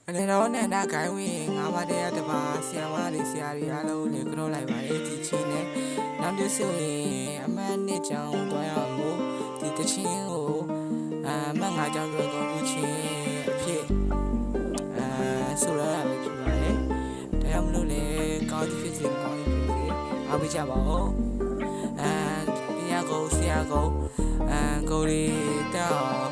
အနေတော့နဲ့နာကိုင်းဝင်ငါးပါးတည်းတပါဆီယမလေးဆရာကြီးအားလုံးလေးကြောလိုက်ပါလေဒီချင်းနဲ့နောက်တစ်ဆိုရင်အမှတ်နှစ်ချောင်းတွားရမို့ဒီတချင်းကိုအမှတ်၅ချောင်းဆိုတော့လူချင်းအဖြစ်ဆိုရတာပဲဖြစ်ပါလေဒါကြောင့်မလို့လေကောင်းဖြစ်စေကောင်းဖြစ်စေအားပေးကြပါဦးကိုဆရာကိုကိုရီတော့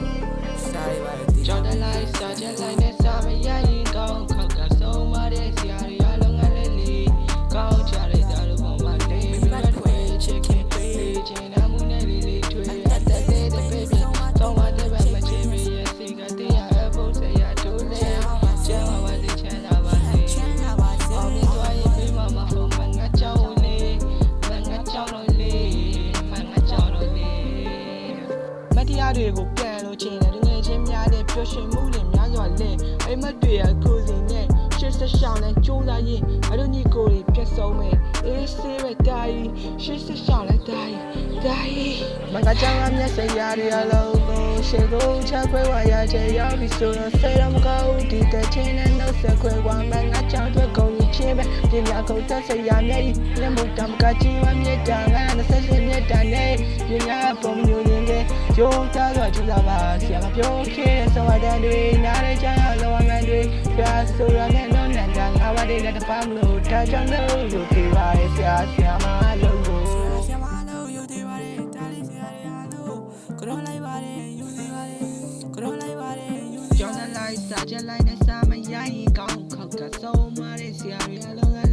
စာရပါတီကြောင်းတက်လိုက်စာချက်လိုက်နဲ့စာမရရင်ကောင်းခောက်ကဆုံးမတဲ့ဆရာတွေအလုံးငယ်လေးလေးကောင်းကြတဲ့သားတို့ပေါ်မှာနေပြီးတော့ထွေးချစ်ခင်ပေးချင်တဲ့မှုနဲ့လေးလေးထွေးရတဲ့တဲ့ပေးပြီးတော့မတဲ့ဘက်မချင်ပြီးရဲ့စိတ်ကတရားအဖို့ဆရာတို့နဲ့ကျမ်းပါပါစေချမ်းသာပါစေအောင်မြင်သွားရင်ပြီးမှမဟုတ်မငါကြောင်းလေးမငါကြောင်းလို့တရားတွေကိုပြန်လို့ချင်းတယ်ငွေချင်းများတဲ့ပျော်ရွှင်မှုတွေများစွာလဲအိမ်မက်တွေကကိုယ်စီနဲ့ရှစ်ဆက်ရှောင်းနဲ့ကြိုးစားရင်အတို့ညီကိုတွေပြတ်ဆုံးမယ်အေးဆေးပဲတာကြီးရှစ်ဆက်ရှောင်းနဲ့တာကြီးမကကြောင်အမျက်စရာတွေအလုံးကိုရှေ့ကိုချခွဲဝါရချေရောက်ပြီးဆိုတော့ဆဲတော့မကောင်းဒီတဲ့ချင်းနဲ့နှုတ်ဆက်ခွဲဝါမငါကြောင်တွေကုန်ချင်းပဲပြင်လာကုန်သက်စရာမျက်ရည်လက်မှုတမ်းကကြီးဝမြတ်တာငါ28မြတ်တာနဲ့ပညာပုံမျိုးရင်းကကျုံတာတော့ကျူတာပါဆရာမပြောခဲ့တဲ့စဝဒန်တွေနားရဲချမ်းလောဝမ်းတွေပြာဆိုရတဲ့တော့နန္ဒငါးပါးတွေလည်းတပမ်းမလို့ဒါကြောင့်လို့ယူသေးပါရဲ့ဆရာမလို့ဆရာမလို့ယူသေးပါရဲ့ဒါလေးဆရာတွေအားလို့ကြောလိုက်ပါရဲ့ယူသေးပါရဲ့ကြောလိုက်ပါရဲ့ယူကြောင်းလိုက်စာချက်လိုက်နဲ့စာမရရင်ကောင်းခောက်ကဆုံးမတဲ့ဆရာတွေအလုံး